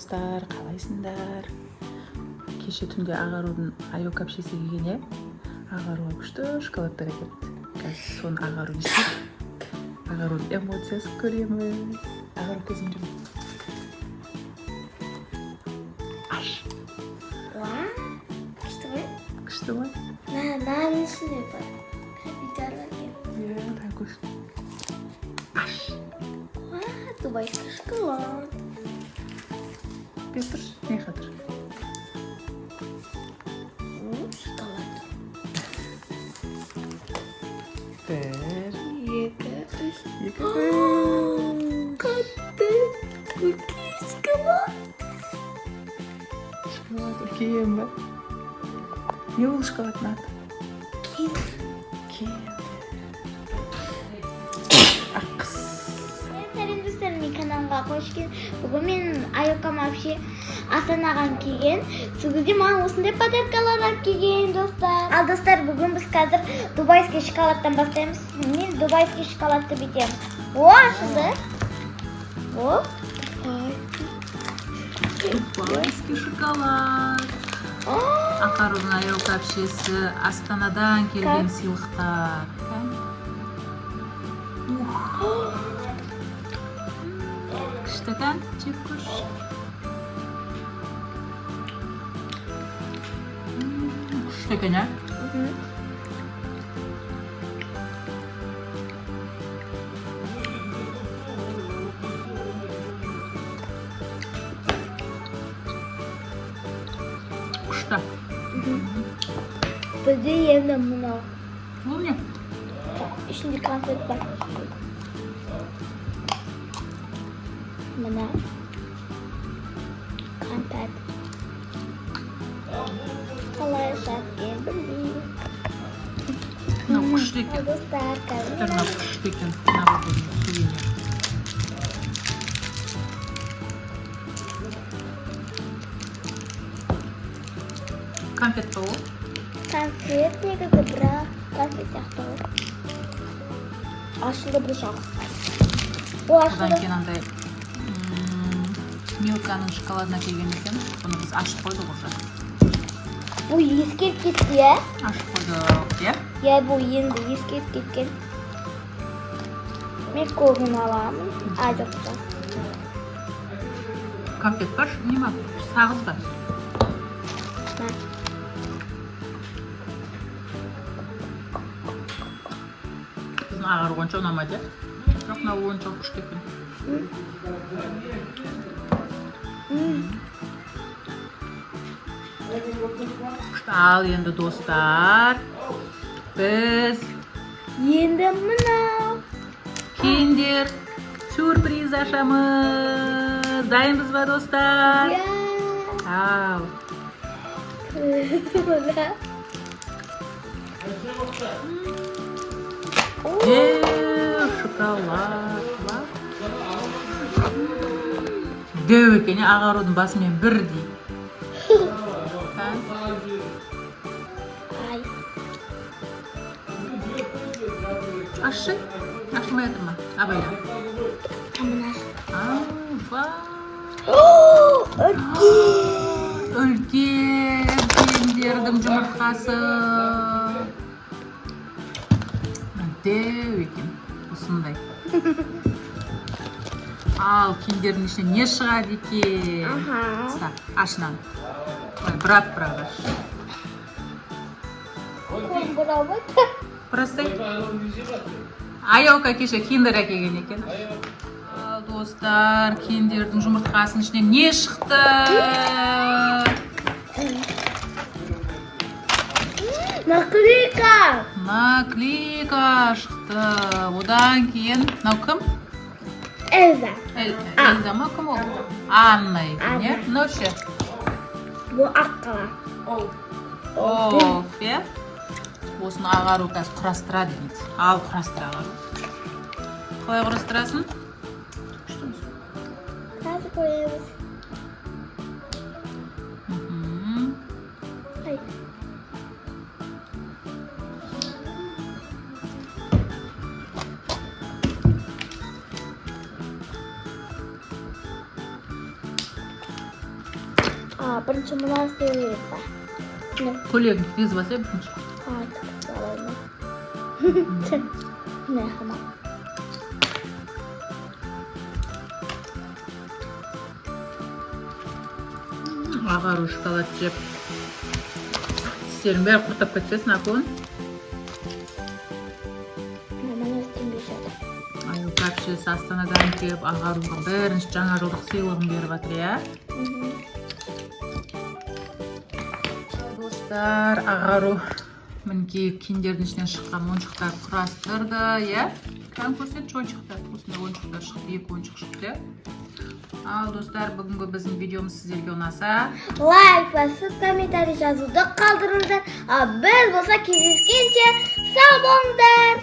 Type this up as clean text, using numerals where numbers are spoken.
Dostlar, қалайсыңдар? Кеше түнде ағарудың айок әпшесі келген, ағаруға күшті шоколадтар әкелді. Қазір соны ағару істеп, ағарудың эмоциясын көреміз. Ағару көзін жүрді. Аш. Күшті ғой? Күшті ғой? Нанын ішінде бар. Капиталар кеп. Так күшті. Аш. Дубайский шоколад. Петр, не қатыр? Шоколад. Бір, Екі, үш. екі, үш. Қатты. Үлкен шоколад. Шоколад үлкен ба? Не ол шоколадтың аты? Кем. Аққыз. Сәлем достар, мен каналға қош келдіңіз. Бүгін мен айокам вообще Астанадан келген. Сүгілде маған осындай подаркалар алып келген достар. Ал достар, бүгін біз қазір дубайский шоколадтан бастаймыз. Мен дубайский шоколадты бітем. О, ашылды. О, Дубайский шоколад. Ағарудың айок әпшесі Астанадан келген сыйлықтар. Күшті екен, жеп көш. Күшті екен, ә? Күшті. бізде енді мынау. Бұл не? Ішінде конфет бар. Мына конфет. Қалай жаткен білмеймін. Мынау күшті екен. Достар, қазір Мынау күшті екен. Новогодний сувенир. Конфет па ол? конфет негізі, бірақ конфет сияқты ғой. Ашылды бұл жағы. О, Одан ашылды. кейін андай Милканың шоколадына келген екен. Бұны біз ашып қойдық уже. Бұл ескеріп кетті, е? Ашып қойдық, е? Е, бұл енді ескеріп кеткен. Мен көбін аламын. Айдықта. Конфет бар, не ма? Сағыз бар. Біздің ағар онша ұнамайды, е? Бірақ мынау онша күшті екен. Күшті. Ал енді достар, біз Енді мынау. киндер сюрприз ашамыз. Дайынбыз ба достар? Я. Ал. Мына. Шоколад бар. Дөу екен, ағарудың басымен бірдей. Ай. Ашы? Ашылмай жатыр ма? Абайда. Мына. Үлкен киндердің жұмыртқасы. Дөу екен. Осындай. Ал киндердің ішіне не шығады екен? Ашынан. Брат аш. Көн бұрау бөт. Простай. Айока кеше киндер әкелген екен. Ал достар, киндердің жұмыртқасының ішіне не шықты? Наклейка. Наклейка шықты. Одан кейін, мынау кім? Эльза. Эльза ма, кім ол? Анна екен, е? Мынау ше? Бұл аққала. Оф, е? Осыны ағару қазір құрастырады дейді. Ал құрастыр ағару. Қалай құрастырасың? Қазір қоямыз. Ай. Birinchi buni istay berib. Ne? Ko'ylagini kiygizib olsa birinchi. Ne hamam. Ag'aru shokolad jeb. Tishlering bari qurtab ketsin, akun. Mana istim beshadi. Ayoka apshesi Astanadan kelib, Ag'aruga birinchi жаңа жылдық сыйлығын berib atыр, ya. Dostlar, Ag'aru minki kinderдің ішінен шыққан ойыншықтар құрастырды, ya. Kan ko'rsatchi oyunchiqlar. Осындай oyunchiqlar chiqdi, 2 oyunchiq chiqdi. Al dostlar, bugungi bizning videomiz sizlarga unasa, Like va kommentariy yozuvda qoldiringlar. Biz bo'lsa, kelishguncha sog' bo'linglar.